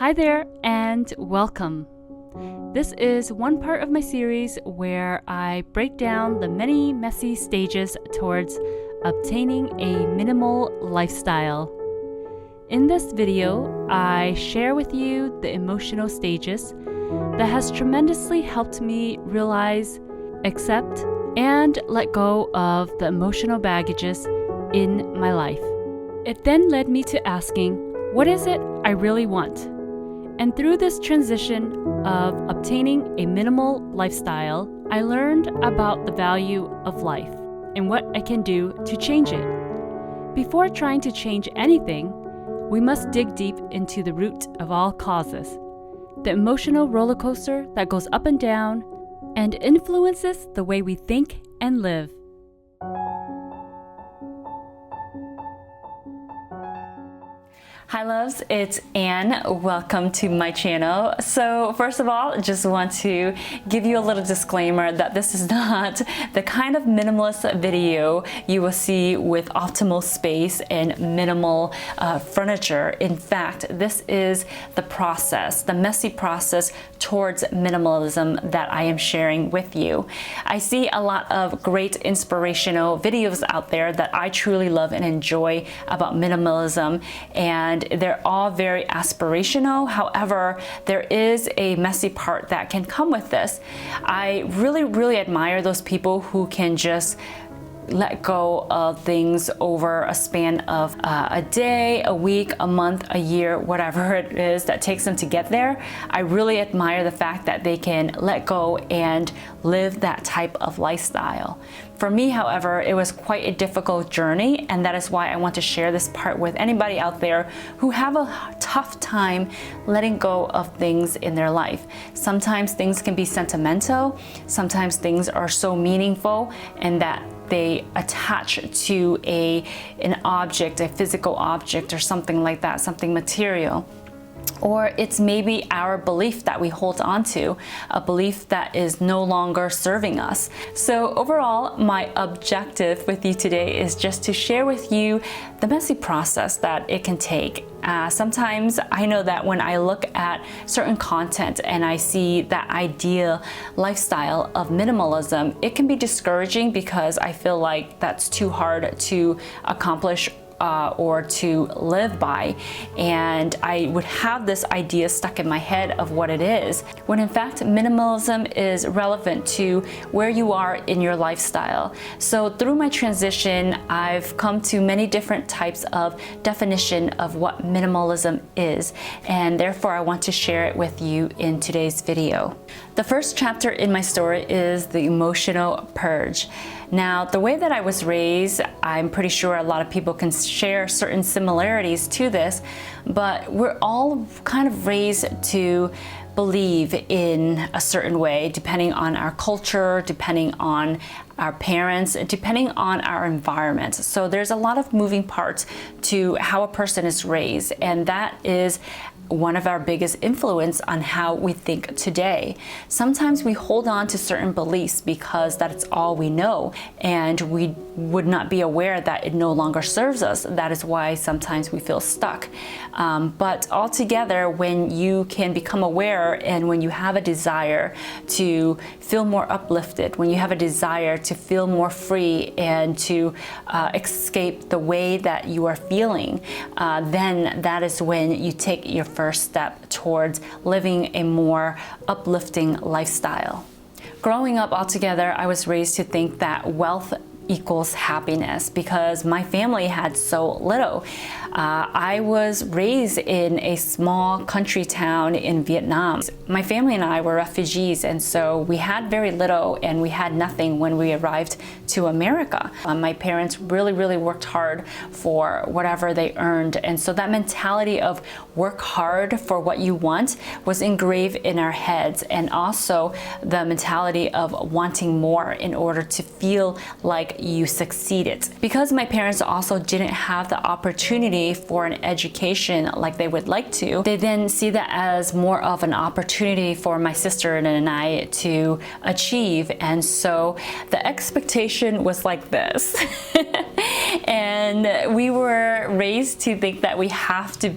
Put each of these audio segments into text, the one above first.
Hi there and welcome. This is one part of my series where I break down the many messy stages towards obtaining a minimal lifestyle. In this video, I share with you the emotional stages that has tremendously helped me realize, accept, and let go of the emotional baggages in my life. It then led me to asking, what is it I really want? And through this transition of obtaining a minimal lifestyle, I learned about the value of life and what I can do to change it. Before trying to change anything, we must dig deep into the root of all causes, the emotional roller coaster that goes up and down and influences the way we think and live. Hi loves, it's Anne. Welcome to my channel. So first of all, just want to give you a little disclaimer that this is not the kind of minimalist video you will see with optimal space and minimal furniture. In fact, this is the process, the messy process towards minimalism that I am sharing with you. I see a lot of great inspirational videos out there that I truly love and enjoy about minimalism, and they're all very aspirational. However, there is a messy part that can come with this. I really admire those people who can just let go of things over a span of a day, a week, a month, a year, whatever it is that takes them to get there. I really admire the fact that they can let go and live that type of lifestyle. For me, however, it was quite a difficult journey, and that is why I want to share this part with anybody out there who have a tough time letting go of things in their life. Sometimes things can be sentimental, sometimes things are so meaningful and that they attach to an object, a physical object or something like that, something material. Or it's maybe our belief that we hold on to, a belief that is no longer serving us. So overall, my objective with you today is just to share with you the messy process that it can take. Sometimes I know that when I look at certain content and I see that ideal lifestyle of minimalism, it can be discouraging because I feel like that's too hard to accomplish or to live by, and I would have this idea stuck in my head of what it is, when in fact minimalism is relevant to where you are in your lifestyle. So through my transition, I've come to many different types of definition of what minimalism is, and therefore I want to share it with you in today's video. The first chapter in my story is the emotional purge. Now, the way that I was raised, I'm pretty sure a lot of people can share certain similarities to this, but we're all kind of raised to believe in a certain way, depending on our culture, depending on our parents, depending on our environment. So there's a lot of moving parts to how a person is raised, and that is one of our biggest influence on how we think today. Sometimes we hold on to certain beliefs because that's all we know, and we would not be aware that it no longer serves us. That is why sometimes we feel stuck. But altogether, when you can become aware and when you have a desire to feel more uplifted, when you have a desire to feel more free and to escape the way that you are feeling, then that is when you take your first step towards living a more uplifting lifestyle. Growing up altogether, I was raised to think that wealth equals happiness because my family had so little. I was raised in a small country town in Vietnam. My family and I were refugees, and so we had very little and we had nothing when we arrived to America. My parents really worked hard for whatever they earned, and so that mentality of work hard for what you want was engraved in our heads, and also the mentality of wanting more in order to feel like you succeeded. Because my parents also didn't have the opportunity for an education like they would like to, they then see that as more of an opportunity for my sister and I to achieve. And so the expectation was like this. And we were raised to think that we have to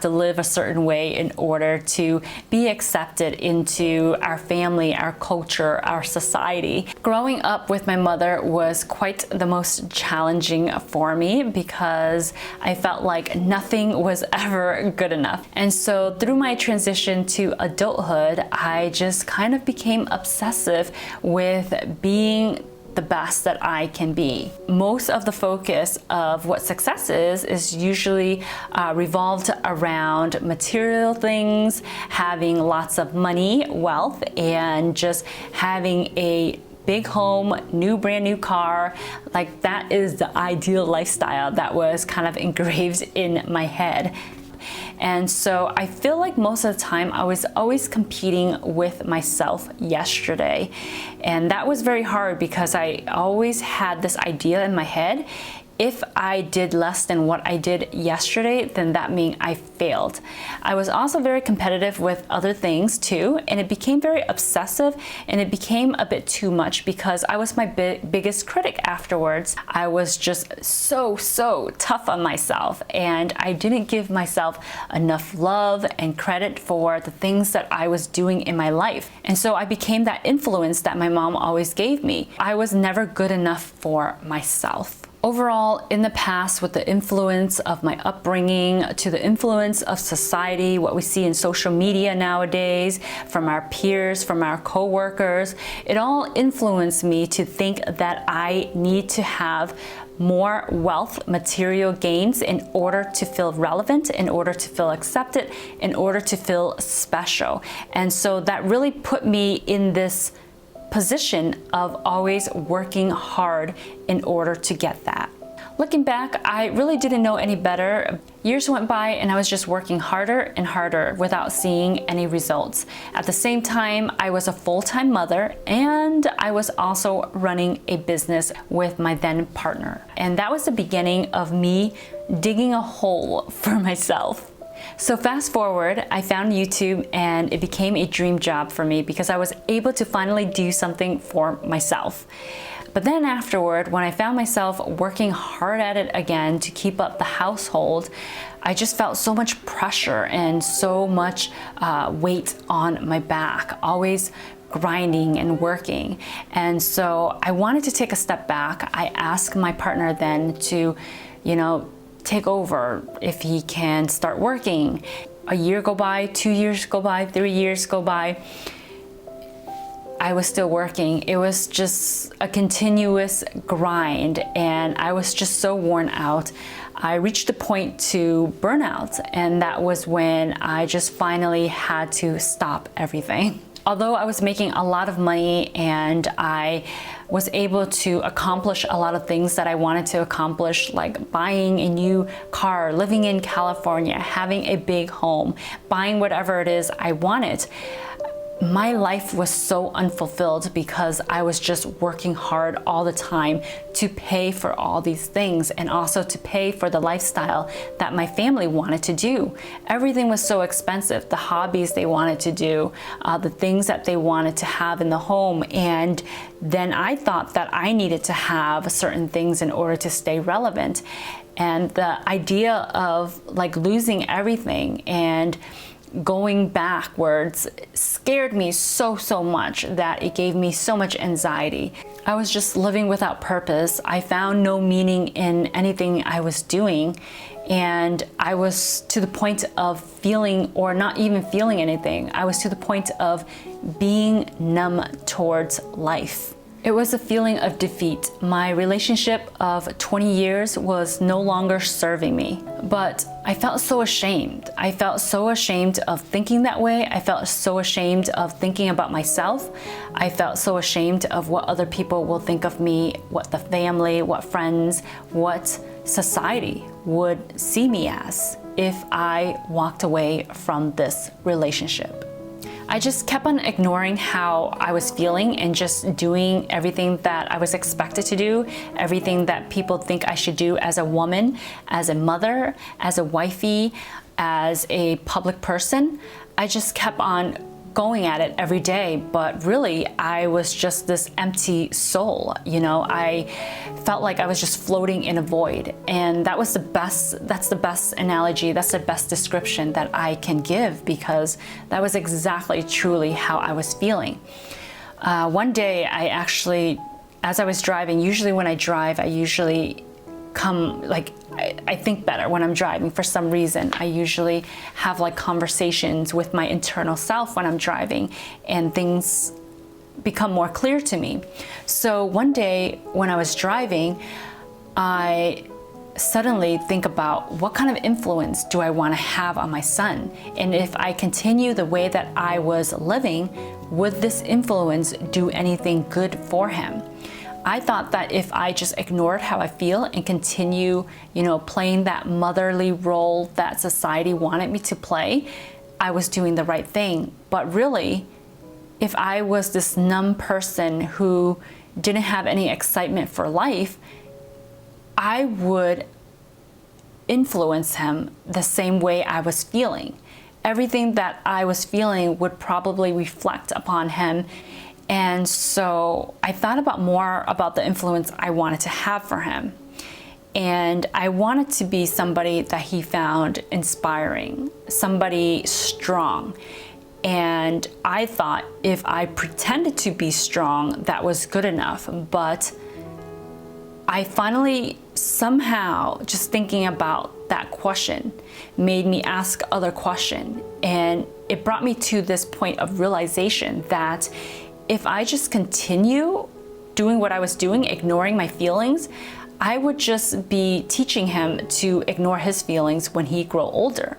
live a certain way in order to be accepted into our family, our culture, our society. Growing up with my mother was quite the most challenging for me because I felt like nothing was ever good enough. And so through my transition to adulthood, I just kind of became obsessive with being the best that I can be. Most of the focus of what success is usually revolved around material things, having lots of money, wealth, and just having a big home, brand new car. Like, that is the ideal lifestyle that was kind of engraved in my head. And so I feel like most of the time I was always competing with myself yesterday. And that was very hard because I always had this idea in my head. If I did less than what I did yesterday, then that means I failed. I was also very competitive with other things too, and it became very obsessive, and it became a bit too much because I was my biggest critic afterwards. I was just so tough on myself, and I didn't give myself enough love and credit for the things that I was doing in my life. And so I became that influence that my mom always gave me. I was never good enough for myself. Overall, in the past, with the influence of my upbringing, to the influence of society, what we see in social media nowadays, from our peers, from our co-workers, it all influenced me to think that I need to have more wealth, material gains in order to feel relevant, in order to feel accepted, in order to feel special. And so that really put me in this position of always working hard in order to get that. Looking back, I really didn't know any better. Years went by and I was just working harder and harder without seeing any results. At the same time, I was a full-time mother, and I was also running a business with my then partner. And that was the beginning of me digging a hole for myself. So fast forward, I found YouTube, and it became a dream job for me because I was able to finally do something for myself. But then afterward, when I found myself working hard at it again to keep up the household, I just felt so much pressure and so much weight on my back, always grinding and working. And so I wanted to take a step back. I asked my partner then to, take over if he can start working. A year go by, 2 years go by, 3 years go by. I was still working. It was just a continuous grind, and I was just so worn out. I reached a point to burnout, and that was when I just finally had to stop everything. Although I was making a lot of money and I was able to accomplish a lot of things that I wanted to accomplish, like buying a new car, living in California, having a big home, buying whatever it is I wanted, my life was so unfulfilled because I was just working hard all the time to pay for all these things, and also to pay for the lifestyle that my family wanted to do. Everything was so expensive, the hobbies they wanted to do, the things that they wanted to have in the home. And then I thought that I needed to have certain things in order to stay relevant. And the idea of like losing everything and going backwards scared me so much that it gave me so much anxiety. I was just living without purpose. I found no meaning in anything I was doing, and I was to the point of feeling, or not even feeling anything. I was to the point of being numb towards life. It was a feeling of defeat. My relationship of 20 years was no longer serving me, but I felt so ashamed. I felt so ashamed of thinking that way. I felt so ashamed of thinking about myself. I felt so ashamed of what other people will think of me, what the family, what friends, what society would see me as if I walked away from this relationship. I just kept on ignoring how I was feeling and just doing everything that I was expected to do, everything that people think I should do as a woman, as a mother, as a wifey, as a public person. I just kept on going at it every day, but really I was just this empty soul. I felt like I was just floating in a void. And that's the best analogy, that's the best description that I can give, because that was exactly truly how I was feeling. One day I actually, as I was driving, usually when I drive, I usually I think better when I'm driving for some reason. I usually have conversations with my internal self when I'm driving, and things become more clear to me. So one day when I was driving, I suddenly think about what kind of influence do I want to have on my son? And if I continue the way that I was living, would this influence do anything good for him? I thought that if I just ignored how I feel and continue, playing that motherly role that society wanted me to play, I was doing the right thing. But really, if I was this numb person who didn't have any excitement for life, I would influence him the same way I was feeling. Everything that I was feeling would probably reflect upon him. And so I thought more about the influence I wanted to have for him. And I wanted to be somebody that he found inspiring, somebody strong. And I thought if I pretended to be strong, that was good enough. But I finally somehow, just thinking about that question, made me ask other questions. And it brought me to this point of realization that if I just continue doing what I was doing, ignoring my feelings, I would just be teaching him to ignore his feelings when he grows older.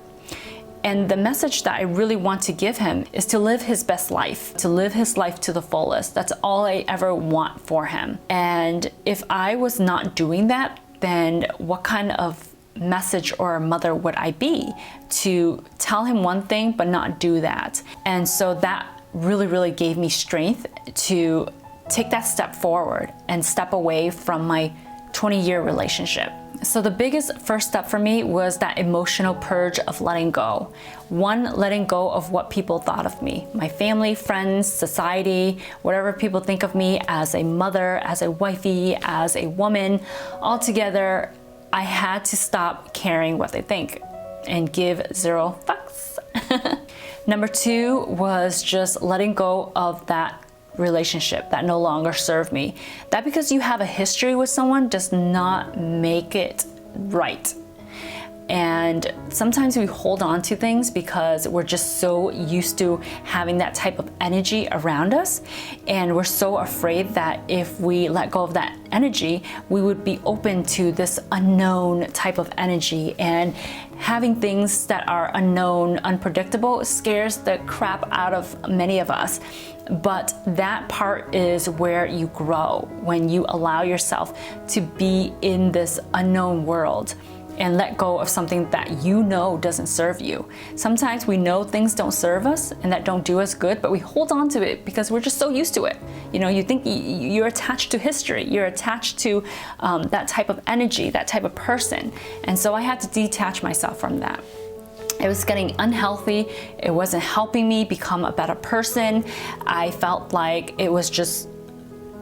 And the message that I really want to give him is to live his best life, to live his life to the fullest. That's all I ever want for him. And if I was not doing that, then what kind of message or mother would I be to tell him one thing but not do that? And so that really gave me strength to take that step forward and step away from my 20-year relationship. So the biggest first step for me was that emotional purge of letting go. One, letting go of what people thought of me, my family, friends, society, whatever people think of me as a mother, as a wifey, as a woman. Altogether, I had to stop caring what they think and give zero fucks. Number two was just letting go of that relationship that no longer served me. That because you have a history with someone does not make it right. And sometimes we hold on to things because we're just so used to having that type of energy around us. And we're so afraid that if we let go of that energy, we would be open to this unknown type of energy. And having things that are unknown, unpredictable, scares the crap out of many of us. But that part is where you grow, when you allow yourself to be in this unknown world and let go of something that you know doesn't serve you. Sometimes we know things don't serve us and that don't do us good, but we hold on to it because we're just so used to it. You think you're attached to history, you're attached to that type of energy, that type of person. And so I had to detach myself from that. It was getting unhealthy. It wasn't helping me become a better person. I felt like it was just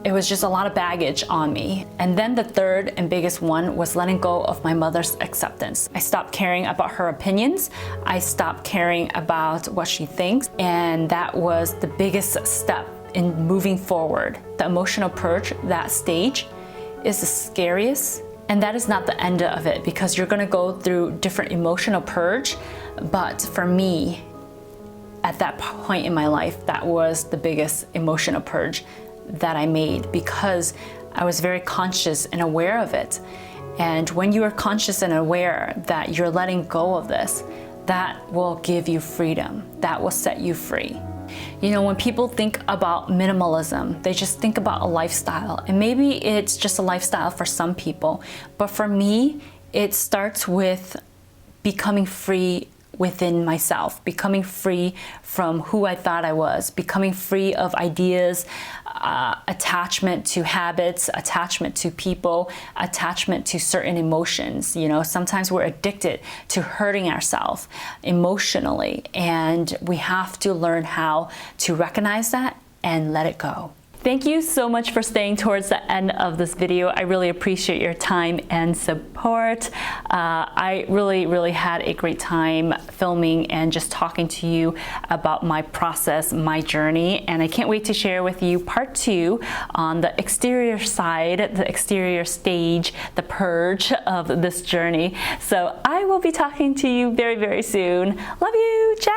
a lot of baggage on me. And then the third and biggest one was letting go of my mother's acceptance. I stopped caring about her opinions. I stopped caring about what she thinks. And that was the biggest step in moving forward. The emotional purge, that stage, is the scariest. And that is not the end of it, because you're gonna go through different emotional purge. But for me, at that point in my life, that was the biggest emotional purge that I made, because I was very conscious and aware of it. And when you are conscious and aware that you're letting go of this, that will give you freedom. That will set you free. When people think about minimalism, they just think about a lifestyle. And maybe it's just a lifestyle for some people. But for me, it starts with becoming free within myself, becoming free from who I thought I was, becoming free of ideas, attachment to habits, attachment to people, attachment to certain emotions. You know, sometimes we're addicted to hurting ourselves emotionally, and we have to learn how to recognize that and let it go. Thank you so much for staying towards the end of this video. I really appreciate your time and support. I really had a great time filming and just talking to you about my process, my journey, and I can't wait to share with you part 2 on the exterior side, the exterior stage, the purge of this journey. So I will be talking to you very soon. Love you. Ciao.